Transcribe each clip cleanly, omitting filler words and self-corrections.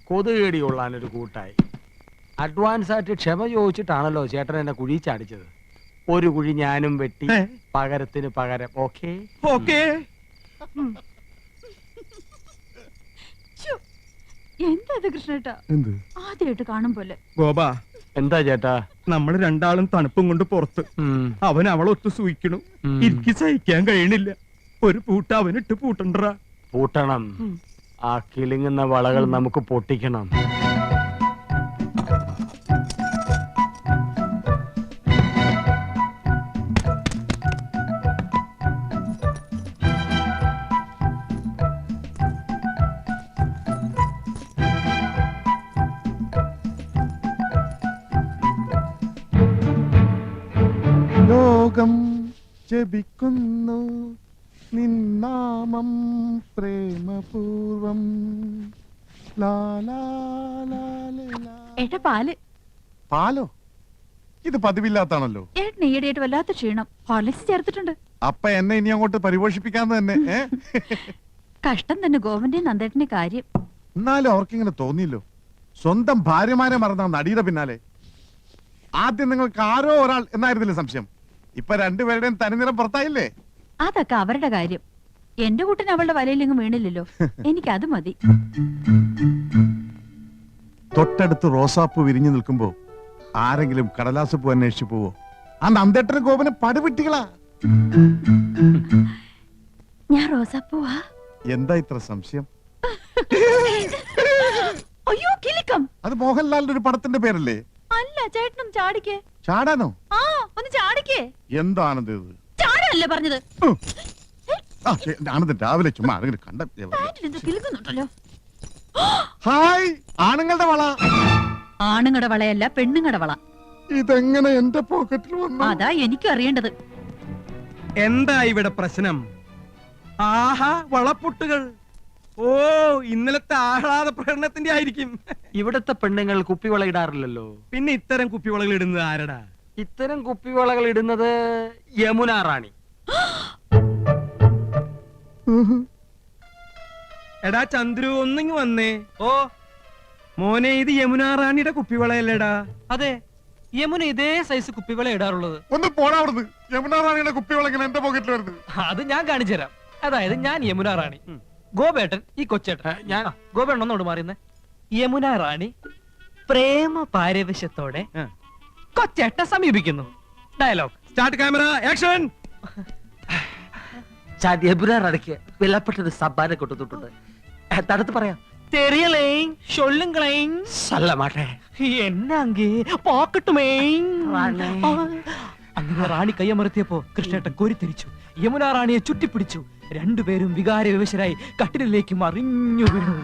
കൊതുകേടി കൊള്ളാനൊരു കൂട്ടായി. അഡ്വാൻസ് ആയിട്ട് ക്ഷമ ചോദിച്ചിട്ടാണല്ലോ ചേട്ടൻ എന്നെ കുഴി ചാടിച്ചത്. ഒരു കുഴി ഞാനും വെട്ടി, പകരത്തിന് പകരം. Okay okay. എന്താ കൃഷ്ണേട്ടാ? ആദ്യമായിട്ട് കാണും പോലെ. ഗോപ, എന്താ ചേട്ടാ? നമ്മള് രണ്ടാളും തണുപ്പും കൊണ്ട് പുറത്ത്. അവൻ അവളൊത്ത് സൂയിക്കണു. എനിക്ക് സഹിക്കാൻ കഴിയണില്ല. ഒരു പൂട്ട അവനിട്ട് പൂട്ടണ്ടാ. പൂട്ടണം. ആ കിളിങ്ങുന്ന വളകൾ നമുക്ക് പൊട്ടിക്കണം. ലോകം ജപിക്കുന്നു നിന്നാമം പ്രേമപൂർവം. ഏട്ടാ പാല്. പാലോ? ഇത് പതിവില്ലാത്താണല്ലോ. ഏട്ടൻ ഈയിടെയായിട്ട് വല്ലാത്ത ക്ഷീണം. ഹോർലിക്സ് ചേർത്തിട്ടുണ്ട്. അപ്പ എന്നെ ഇനി അങ്ങോട്ട് പരിപോഷിപ്പിക്കാന്ന് തന്നെ. കഷ്ടം തന്നെ ഗോവന്റെ നന്ദേട്ടന്റെ കാര്യം. എന്നാലും അവർക്കിങ്ങനെ തോന്നിയില്ലോ. സ്വന്തം ഭാര്യമാരെ മറന്ന നടിയുടെ പിന്നാലെ. ആദ്യം നിങ്ങൾക്ക് ആരോ ഒരാൾ എന്നായിരുന്നില്ലേ സംശയം? ഇപ്പൊ രണ്ടുപേരുടെയും തനിനിറം പുറത്തായില്ലേ? അതൊക്കെ അവരുടെ കാര്യം. എന്റെ കൂട്ടിന് അവളുടെ വലയിലെങ്ങും വീണില്ലല്ലോ. എനിക്കത് മതി. തൊട്ടടുത്ത് റോസാപ്പൂ വിരിഞ്ഞു നിൽക്കുമ്പോ ആരെങ്കിലും കടലാസ് പൂ അന്വേഷിച്ചു പോവോ? ആ നന്ദേട്ടന് ഗോപന് പടുവിട്ടികളാ. ഞാൻ റോസാപ്പൂവാ. എന്താ ഇത്ര സംശയം? അയ്യോ കിലുക്കം. അത് മോഹൻലാലിന്റെ ഒരു പടത്തിന്റെ പേരല്ലേ? അല്ല, ചേട്ടനും ചാടിക്കേ. ചാടാനോ? ആ, ഒന്ന് ചാടിക്കേ. എന്താണത് ഇത്? ചാടാനല്ലേ പറഞ്ഞത്? ആനന്ദ് രാവിലെ ചുമ്മാ ആരെങ്കിലും കണ്ട. കിലുക്കുന്നുണ്ടല്ലോ. ഹായ്, ആണുങ്ങളുടെ വള. ആണുങ്ങളുടെ വളയല്ല, പെണ്ണുങ്ങളുടെ വള. ഇതെങ്ങനെ എന്റെ പോക്കറ്റിൽ വന്നു? അതാ എനിക്കും അറിയേണ്ടത്. എന്താ ഇവിടെ പ്രശ്നം? ആഹാ, വളപ്പൊട്ടുകൾ. ഓ, ഇന്നലത്തെ ആഹ്ലാദ പ്രകടനത്തിന്റെ ആയിരിക്കും. ഇവിടത്തെ പെണ്ണുങ്ങൾ കുപ്പിവള ഇടാറില്ലല്ലോ. പിന്നെ ഇത്തരം കുപ്പിവളകൾ ഇടുന്നത് ആരടാ? ഇത്തരം കുപ്പിവളകൾ ഇടുന്നത് യമുന റാണി. എടാ ചന്ദ്രു, ഒന്നിങ്ങ് വന്നേ. ഓ മോനെ, ഇത് യമുന റാണിയുടെ കുപ്പിവളയല്ലേടാ? അതെ, യമുന ഇതേ സൈസ് കുപ്പിവള ഇടാറുള്ളത്. ഒന്ന് പോടാ അവിടുന്ന്. യമുന റാണിയുടെ കുപ്പിവള എന്റെ പോക്കറ്റിൽ വരുന്നത്? അത് ഞാൻ കാണിച്ചു തരാം. അതായത് ഞാൻ യമുന റാണി, ഗോപേട്ടൻ ഈ കൊച്ചേട്ടൻ. ഞാൻ ഗോപേട്ടൻ ഒന്നോട് മാറിയുന്നേ. യമുന റാണി പ്രേമ പാരവശ്യത്തോടെ കൊച്ചേട്ട സമീപിക്കുന്നു. Dialogue start, camera action. Yamuna റാണിക്ക് വിലപ്പെട്ടൊരു സമ്മാനം കൊണ്ടുവന്നിട്ടുണ്ട്. തടുത്ത് പറയാം. தெரியலேங் சொல்லுங்களேங். சொல்ல மாட்டேன். എന്നാങ്കേ പോക്കട്ടുമേങ്. അങ്ങനെ റാണി കയ്യമർത്തിയപ്പോ കൃഷ്ണേട്ടൻ കോരിത്തിരിച്ചു. യമുന റാണിയെ ചുറ്റിപ്പിടിച്ചു. രണ്ടുപേരും വികാരവിവശരായി കട്ടിലിലേക്ക് മറിഞ്ഞു വീണു.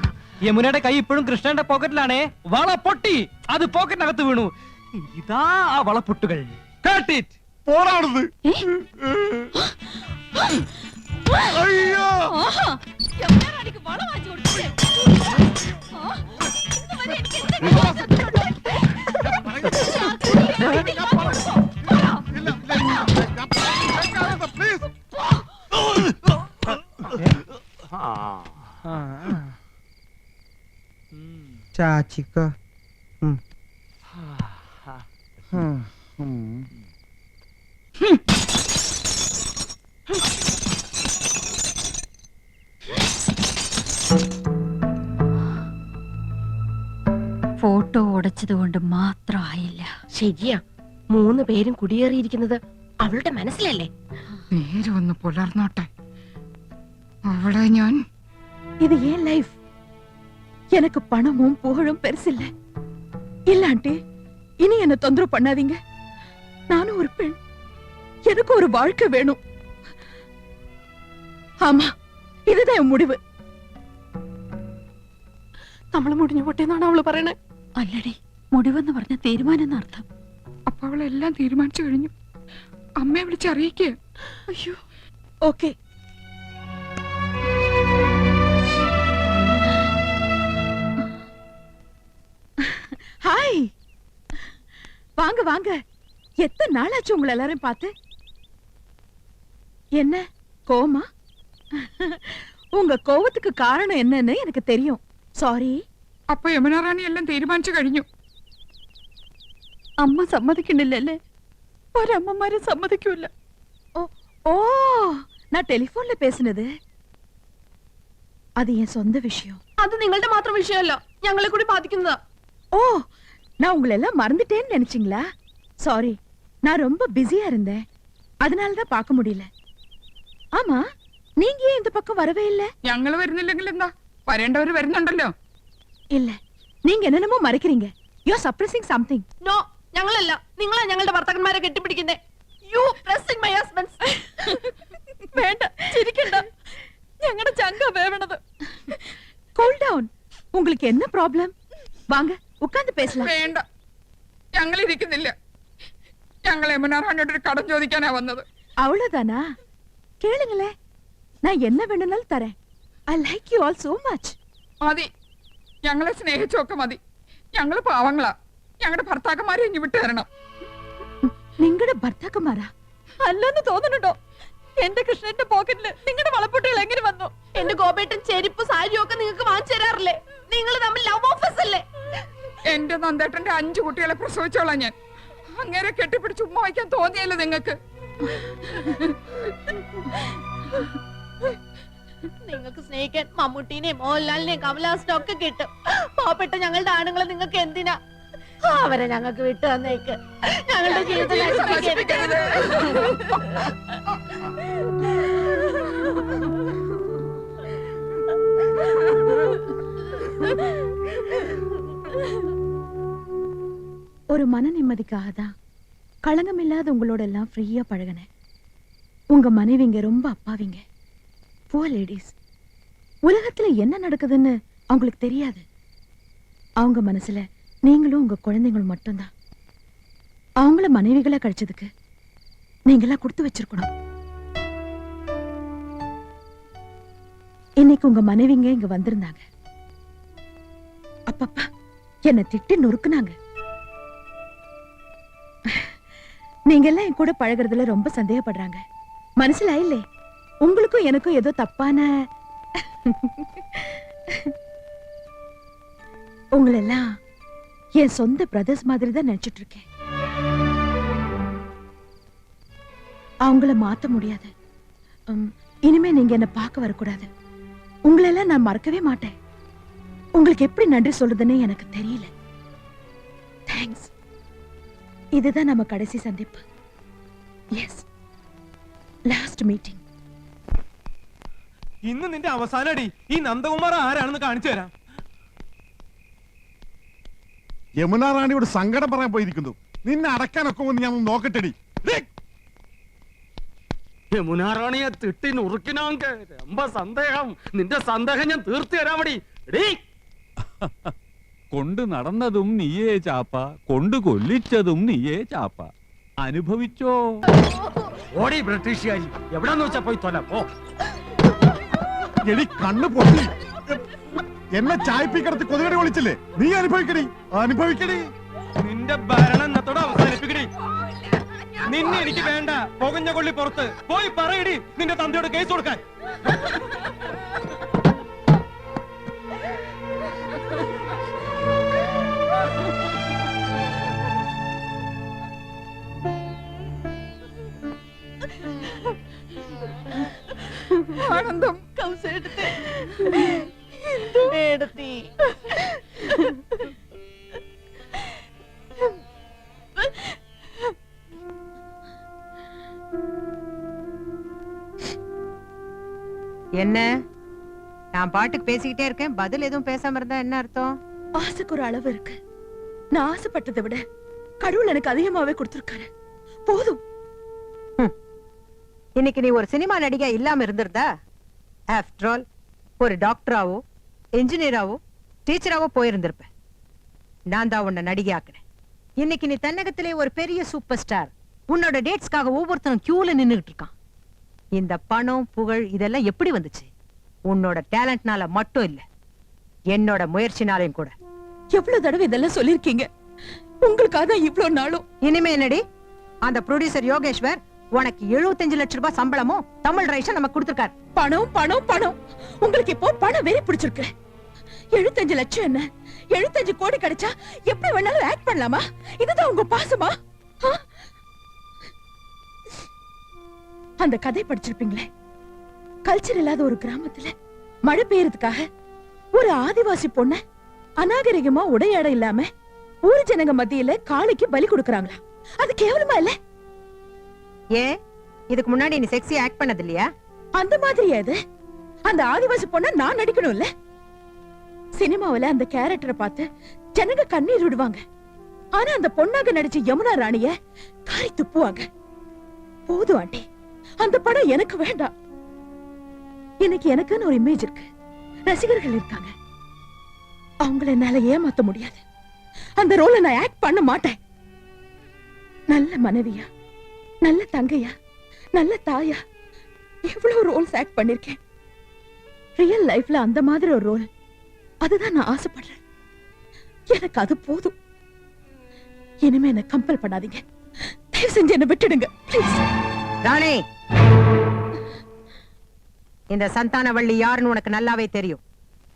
യമുനയുടെ കൈ ഇപ്പോഴും കൃഷ്ണന്റെ പോക്കറ്റിലാണേ. വള പൊട്ടി, അത് പോക്കറ്റിനകത്ത് വീണു. ഇതാ ആ വളപ്പൊട്ടുകൾ. പോടാടുന്നത്. അയ്യോ, ചാച്ചിക്ക. ഫോട്ടോ ഉടച്ചത് കൊണ്ട് മാത്രമായില്ല. ശരിയാ, 3 പേരും കുടിയേറിയിരിക്കുന്നത് അവളുടെ മനസ്സിലല്ലേ? നേരെ ഒന്ന് പുലർന്നോട്ടെ. அவளை ഞാൻ இது ஏன் லைஃப்? எனக்கு பணமும் புகழும் பெருசில்ல. இல்ல ஆண்டி, இனி என்ன தொந்தரவு பண்ணாதீங்க. நானும் ஒரு பெண், எனக்கு ஒரு வாழ்க்கை வேணும். ஆமா, இதுதான் என் முடிவு. നമ്മള് മുടിഞ്ഞു പൊട്ടിയെന്നാണ് അവള് പറയണേ. അല്ലടി, മുടിവെന്ന് പറഞ്ഞ തീരുമാനം എന്നർത്ഥം. അപ്പൊ അവളെല്ലാം തീരുമാനിച്ചു കഴിഞ്ഞു. അമ്മയെ വിളിച്ചറിയിക്കുക. അയ്യോ, ഓക്കെ. ஹாய், வாங்க வாங்க. எத்தனை நாளாச்சு உங்களை எல்லாரும் பார்த்து? என்ன கோமா? உங்க கோவத்துக்கு காரணம் என்னன்னு எனக்கு தெரியும். சாரி. അപ്പൊ യമുന റാണി എല്ലാം തീരുമാനിച്ചു കഴിഞ്ഞു. അമ്മ സമ്മതിക്കണില്ലല്ലേ? ഒരമ്മമാരെ സമ്മതിക്കൂല. ஓ நான் டெலிபோன்ல பேசினது அது என் சொந்த விஷயம். അത് നിങ്ങളുടെ മാത്രം വിഷയമല്ല, ഞങ്ങളെ കൂടി ബാധിക്കുന്നതാ. ஓ நான் உங்களை எல்லாம் மறந்துட்டேன்னு நினைச்சீங்களா? சாரி, நான் ரொம்ப பிஸியா இருந்தேன், அதனாலதான் பார்க்க முடியல. ஆமா, நீங்க ஏன் இந்த பக்கம் வரவே இல்ல? ഞങ്ങൾ വരുന്നില്ലെങ്കിൽ എന്താ, വരേണ്ടവര് വരുന്നുണ്ടല്ലോ. இல்ல, நீங்க என்னென்னமோ மறைக்கிறீங்க. You are surprising something. No, ഞങ്ങളല്ല, നിങ്ങളാ ഞങ്ങളുടെ ഭർത്താക്കന്മാരെ കെട്ടിപ്പിടിക്കുന്നേ. You pressing my husbands. வேണ്ട, சிரிக்கണ്ട. ഞങ്ങളുടെ ചങ്ക വേവണത്. Cool down. உங்களுக்கு என்ன ப்ராப்ளம்? வாங்க உட்கார்ந்து பேசலாம். വേണ്ട, ഞങ്ങൾ ഇരിക്കുന്നില്ല. ഞങ്ങൾ യമുന റാണിയോട് ഒരു കടം ചോദിക്കാനാ വന്നത്. அவ்வளவுதானா? கேளுங்களே, நான் என்ன வேணும்னாலும் தரேன். I like you all so much. മതി, ഞങ്ങളെ സ്നേഹിച്ചൊക്കെ മതി. ഞങ്ങള് പാവങ്ങളാ. ഞങ്ങളുടെ ഭർത്താക്കന്മാരെ ഇനി വിട്ടു തരണം. നിങ്ങളുടെ ഭർത്താക്കന്മാരാ? അല്ലെന്ന് തോന്നുന്നുണ്ടോ? എന്റെ കൃഷ്ണന്റെ പോക്കറ്റില് നിങ്ങളുടെ വളപ്പൊട്ടുകൾ എങ്ങനെ വന്നു? എന്റെ ഗോപേട്ടൻ ചെരുപ്പ് സാരിയും ഒക്കെ നിങ്ങൾക്ക് വാങ്ങിച്ചു തരാറില്ലേ? നിങ്ങൾ തമ്മിൽ ലവ് ഓഫേഴ്സ് അല്ലേ? എന്റെ നന്ദേട്ടന്റെ 5 കുട്ടികളെ പ്രസവിച്ചോളാം ഞാൻ. അങ്ങനെ കെട്ടിപ്പിടിച്ച് ഉമ്മ വയ്ക്കാൻ തോന്നിയല്ലോ നിങ്ങൾക്ക്? നിങ്ങൾക്ക് സ്നേഹിക്കാൻ മമ്മൂട്ടിനെയും മോഹൻലാലിനെയും കമലഹാസനെയും ഒക്കെ കിട്ടും. പാവപ്പെട്ട ഞങ്ങളുടെ ആണുങ്ങളെ നിങ്ങൾക്ക് എന്തിനാ? അവരെ ഞങ്ങൾക്ക് വിട്ടു തന്നേക്ക്. ഞങ്ങളുടെ ജീവിതം നശിപ്പിക്കരുത്. ஒரு மன நிம்மதிக்காக தான் களங்கம் இல்லாத உங்களோட எல்லாம் ஃப்ரீயா பழகினேன். உங்க மனைவிங்க ரொம்ப அப்பாவிங்க, புவர் லேடிஸ். உலகத்துல என்ன நடக்குதுன்னு அவங்களுக்கு தெரியாது. அவங்க மனசுல நீங்களும் உங்க குழந்தைங்களும் மட்டும்தான். அவங்கள மனைவிகளா கழிச்சதுக்கு நீங்களாம் கொடுத்து வச்சிருக்கணும். இன்னைக்கு உங்க மனைவிங்க இங்க வந்திருந்தாங்க. அப்பப்பா என்ன திட்டி நொறுக்குனாங்க. நீங்க எல்லாம் என் கூட பழகுறதுல ரொம்ப சந்தேகப்படுறாங்க. മനസ്സിലായില്ലേ? உங்களுக்கும் எனக்கும் ஏதோ தப்பான உங்களெல்லாம் என் சொந்த பிரதர்ஸ் மாதிரி தான் நினைச்சிட்டு இருக்கேன். அவங்கள மாத்த முடியாது. இனிமே நீங்க என்ன பார்க்க வரக்கூடாது. உங்களெல்லாம் நான் மறக்கவே மாட்டேன். உங்களுக்கு எப்படி நன்றி சொல்றதுன்னு எனக்கு தெரியல. தேங்க்ஸ். இதுதான் நம்ம கடைசி சந்திப்பு. Yes, last meeting. ഇന്ന് നിന്റെ അവസാനടി. ഈ നന്ദകുമാർ ആരാണെന്ന് കാണിച്ചു തരാം. യമുന റാണിയോട് സങ്കടം പറയാൻ പോയിരിക്കുന്നു. നിന്നെ അടക്കാനൊക്കെ ഒന്ന് ഞാൻ നോക്കട്ടെടി. യമുനാറാണിയെ തിട്ടി നുറുക്കിനാങ്ക രമ്പ സന്ദേഹം. നിന്റെ സന്ദേഹം ഞാൻ തീർത്തു തരാമടി. കൊണ്ട് നടന്നതും നീയേ ചാപ്പ, കൊണ്ട് കൊല്ലിച്ചതും നീയേ ചാപ്പ. അനുഭവിച്ചോ? ഓടി ബ്രിട്ടീഷുകാരി. എവിടെന്ന് വെച്ചാ പോയി തൊല പോ. എടി കണ്ണു പൊട്ടി. എന്നെ ചായപ്പിക്കടത്ത് കൊതുകടി വിളിച്ചില്ലേ? നീ അനുഭവിക്കടി, അനുഭവിക്കടി. നിന്റെ ഭരണം എന്നത്തോടെ അവസാനിപ്പിക്കടി. നിന്നെ എനിക്ക് വേണ്ട. പുകഞ്ഞ കൊള്ളി പുറത്ത് പോയി പറയടി നിന്റെ തന്തയോട് കേസ് കൊടുക്കാൻ. ആനന്ദം എടുത്തി. என்ன நான் பாட்டுக்கு பேசிக்கிட்டே இருக்கேன், பதில் எதுவும் பேசாம இருந்தா என்ன அர்த்தம்? ஆசைக்கு ஒரு அளவு இருக்கு. நான் ஆசைப்பட்டதை விட கடவுள் எனக்கு அதிகமாவே கொடுத்திருக்காரு. போதும். இன்னைக்கு நீ ஒரு சினிமா நடிகை இல்லாம இருந்திருந்தா, ஆஃப்டர் ஆல் ஒரு டாக்டராவோ இன்ஜினியராவோ டீச்சராவோ போயிருந்திருப்ப. நான் தான் உன்னை நடிகை ஆக்குறேன். இன்னைக்கு நீ தன்னகத்திலே ஒரு பெரிய சூப்பர் ஸ்டார். உன்னோட டேட்ஸ்க்காக ஒவ்வொருத்தரும் கியூல நின்னுகிட்டு இருக்கான். இந்த பணம் புகழ் இதெல்லாம் எப்படி வந்துச்சு? உன்னோட டேலண்ட்னால மட்டும் இல்ல, என்னோட முயற்சினாலையும் கூட. எவ்வளவு தடவை இதெல்லாம் சொல்லிருக்கீங்க. உங்களுக்காக தான் இவ்வளவு நாளும். இனிமே என்னடி, அந்த ப்ரொடியூசர் யோகேஸ்வர் உனக்கு 75 லட்சம் ரூபாய் சம்பளமும் தமிழ் ரைஷன் நமக்கு கொடுத்திருக்காரு. பணம் பணம் பணம். உங்களுக்கு இப்போ பணம் வெறி பிடிச்சிருக்கு. 75 லட்சம் என்ன, 75 கோடி கிடைச்சா எப்படி வேணாலும் ஆக்ட் பண்ணலாமா? இதுதான் உங்க பாசமா? அந்த கதை படிச்சிருப்பீங்களே, கல்ச்சர் இல்லாத ஒரு கிராமத்துல மழை பெய்யறதுக்காக ஒரு ஆதிவாசி பொண்ண அநாகரிகமா உடையாட இல்லாம ஊர் ஜனங்க மத்தியில காளிக்கு பலி கொடுக்கறாங்களா? அது கேவலமா இல்ல? ஏன் இதுக்கு முன்னாடி நீ செக்ஸி ஆக்ட் பண்ணது இல்லையா? அந்த மாதிரி அது அந்த ஆதிவாசி பொண்ண நான் நடிக்கணும் இல்ல? சினிமாவில அந்த கேரக்டரை பார்த்து ஜனங்க கண்ணீர் விடுவாங்க. ஆனா அந்த பொண்ணாக நடிச்ச யமுனா ராணிய காரி துப்புவாங்க. போதும் ஆண்டி, அந்த படம் எனக்கு வேண்டாம். இன்னைக்கு எனக்குன்னு ஒரு இமேஜ் இருக்கு, ரசிகர்கள் இருக்காங்க. அவங்கள என்னால ஏமாத்த முடியாது. அந்த ரோலை நான் ஆக்ட் பண்ண மாட்டேன். நல்ல மனைவியா, நல்ல தங்கையா, நல்ல தாயா, எவ்வளவு ரோல்ஸ் ஆக்ட் பண்ணிருக்கேன். ரியல் லைஃப்ல அந்த மாதிரி ஒரு ரோல், அதுதான் நான் ஆசைப்படுறேன். எனக்கு அது போதும். இனிமே என்ன கம்பல் பண்ணாதீங்க. தயவு செஞ்சு என்ன விட்டுடுங்க ப்ளீஸ். ராணி, இந்த சந்தானவள்ளி யாருன்னு உனக்கு நல்லாவே தெரியும்.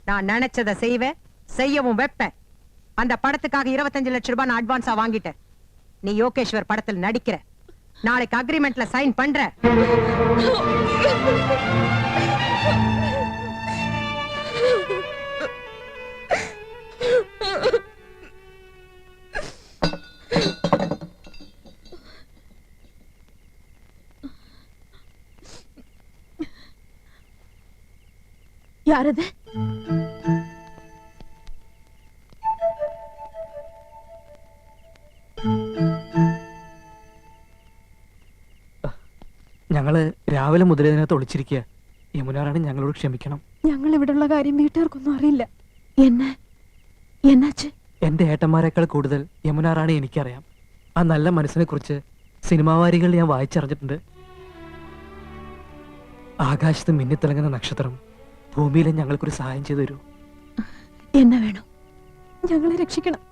நான் நினைச்சதை செய்வேன், செய்யவும் வைப்பேன். அந்த படத்துக்காக 25 லட்சம் ரூபாய் நான் அட்வான்ஸா வாங்கிட்டேன். நீ யோகேஸ்வர் படத்தில் நடிக்கிற, நாளைக்கு அக்ரிமெண்ட்ல சைன் பண்ற. யாரது? ഞങ്ങള് രാവിലെ മുതലേ ഇതിനകത്ത് ഒളിച്ചിരിക്കുക. യമുനാറാണി ഞങ്ങളോട് ക്ഷമിക്കണം. ഞങ്ങൾ ഇവിടെയുള്ള കാര്യം വീട്ടുകാർക്കൊന്നും അറിയില്ല. എന്നാച്ച്? എന്റെ ഏട്ടന്മാരെക്കാൾ കൂടുതൽ യമുനാറാണി എനിക്കറിയാം. ആ നല്ല മനസ്സിനെ കുറിച്ച് സിനിമാവാരികൾ ഞാൻ വായിച്ചറിഞ്ഞിട്ടുണ്ട്. ആകാശത്ത് മിന്നിത്തിളങ്ങുന്ന നക്ഷത്രം ഭൂമിയിലെ ഞങ്ങൾക്കൊരു സഹായം ചെയ്തു തരൂ. എന്നാ വേണം? ഞങ്ങളെ രക്ഷിക്കണം.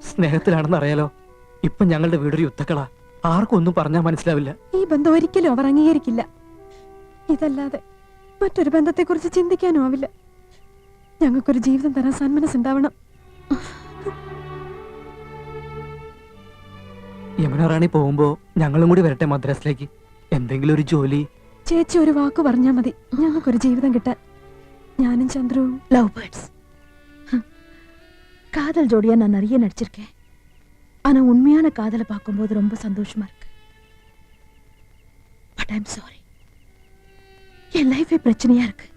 സ്നേഹത്തിലാണെന്ന് അറിയാലോ. ഇപ്പൊ ഞങ്ങളുടെ വീടൊരു യുദ്ധക്കളാ. ആർക്കും ഒന്നും പറഞ്ഞാൽ മനസ്സിലാവില്ല. ഈ ബന്ധം ഒരിക്കലും അവർ അംഗീകരിക്കില്ല. ഇതല്ലാതെ മറ്റൊരു ബന്ധത്തെ കുറിച്ച് ചിന്തിക്കാനും ആവില്ല. ഞങ്ങൾക്കൊരു ജീവിതം തരാൻ സന്മനസ്സുണ്ടാവണം. യമുനാറാണി പോകുമ്പോ ഞങ്ങളും കൂടി വരട്ടെ മദ്രാസിലേക്ക്. എന്തെങ്കിലും ഒരു ജോലി. ചേച്ചി ഒരു വാക്ക് പറഞ്ഞാ മതി ഞങ്ങൾക്കൊരു ജീവിതം കിട്ടാൻ. ഞാനും ചന്ദ്രവും லவ் பேர்ட்ஸ். காதல் ஜோடியா நான் நிறைய நடிச்சிருக்கேன். ஆனா உண்மையான காதலை பார்க்கும்போது ரொம்ப சந்தோஷமா இருக்கு. பட் ஐ அம் சாரி, என் லைஃபே பிரச்சனையா இருக்கு.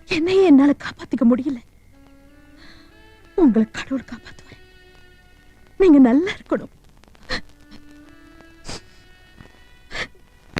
என்னையே என்னால காப்பாத்திக்க முடியல. உங்களை கடவுள் காப்பாத்துவார். நீங்க நல்லா இருக்கணும்.